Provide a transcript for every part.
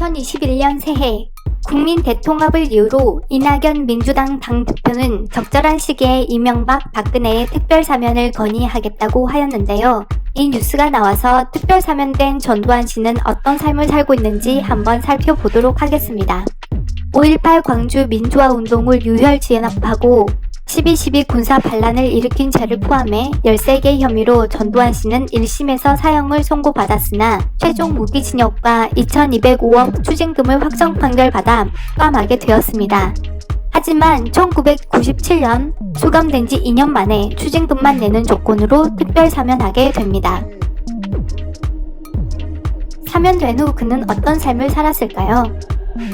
2021년 새해 국민 대통합을 이유로 이낙연 민주당 당대표는 적절한 시기에 이명박, 박근혜의 특별사면을 건의하겠다고 하였는데요. 이 뉴스가 나와서 특별사면된 전두환 씨는 어떤 삶을 살고 있는지 한번 살펴보도록 하겠습니다. 5.18 광주 민주화운동을 유혈 진압하고 12.12 군사 반란을 일으킨 죄를 포함해 13개 혐의로 전두환 씨는 1심에서 사형을 선고받았으나 최종 무기징역과 2,205억 추징금을 확정 판결받아 수감하게 되었습니다. 하지만 1997년 수감된 지 2년 만에 추징금만 내는 조건으로 특별사면하게 됩니다. 사면된 후 그는 어떤 삶을 살았을까요?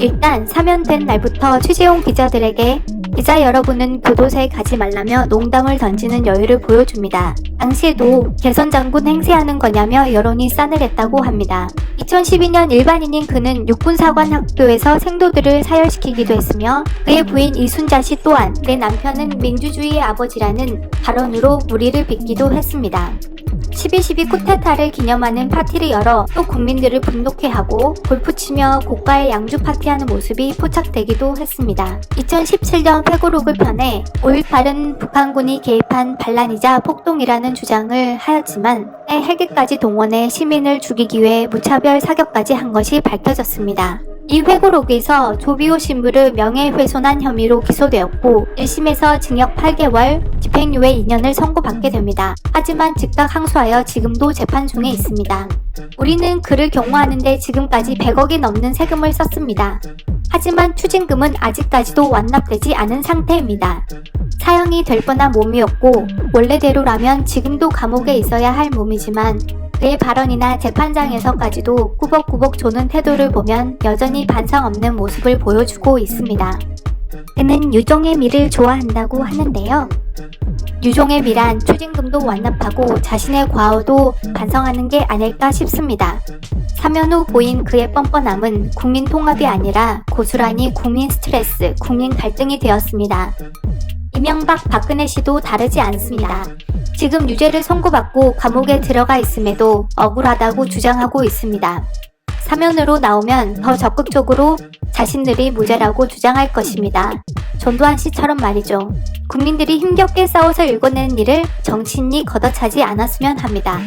일단 사면된 날부터 취재온 기자들에게 기자 여러분은 교도소에 가지 말라며 농담을 던지는 여유를 보여줍니다. 당시에도 개선 장군 행세하는 거냐며 여론이 싸늘했다고 합니다. 2012년 일반인인 그는 육군사관학교에서 생도들을 사열시키기도 했으며 그의 부인 이순자 씨 또한 내 남편은 민주주의의 아버지라는 발언으로 물의를 빚기도 했습니다. 12.12 쿠데타를 기념하는 파티를 열어 또 국민들을 분노케 하고 골프치며 고가의 양주 파티하는 모습이 포착되기도 했습니다. 2017년 회고록을 펴내 5.18은 북한군이 개입한 반란이자 폭동이라는 주장을 하였지만 헬기까지 동원해 시민을 죽이기 위해 무차별 사격까지 한 것이 밝혀졌습니다. 이 회고록에서 조비오 신부를 명예훼손한 혐의로 기소되었고 1심에서 징역 8개월, 집행유예 2년을 선고받게 됩니다. 하지만 즉각 항소하여 지금도 재판 중에 있습니다. 우리는 그를 경호하는데 지금까지 100억이 넘는 세금을 썼습니다. 하지만 추징금은 아직까지도 완납되지 않은 상태입니다. 사형이 될 뻔한 몸이었고 원래대로라면 지금도 감옥에 있어야 할 몸이지만 그의 발언이나 재판장에서까지도 꾸벅꾸벅 조는 태도를 보면 여전히 반성 없는 모습을 보여주고 있습니다. 그는 유종의 미를 좋아한다고 하는데요. 유종의 미란 추징금도 완납하고 자신의 과오도 반성하는 게 아닐까 싶습니다. 사면 후 보인 그의 뻔뻔함은 국민 통합이 아니라 고스란히 국민 스트레스, 국민 갈등이 되었습니다. 이명박, 박근혜 씨도 다르지 않습니다. 지금 유죄를 선고받고 감옥에 들어가 있음에도 억울하다고 주장하고 있습니다. 사면으로 나오면 더 적극적으로 자신들이 무죄라고 주장할 것입니다. 전두환 씨처럼 말이죠. 국민들이 힘겹게 싸워서 일궈내는 일을 정치인이 걷어차지 않았으면 합니다.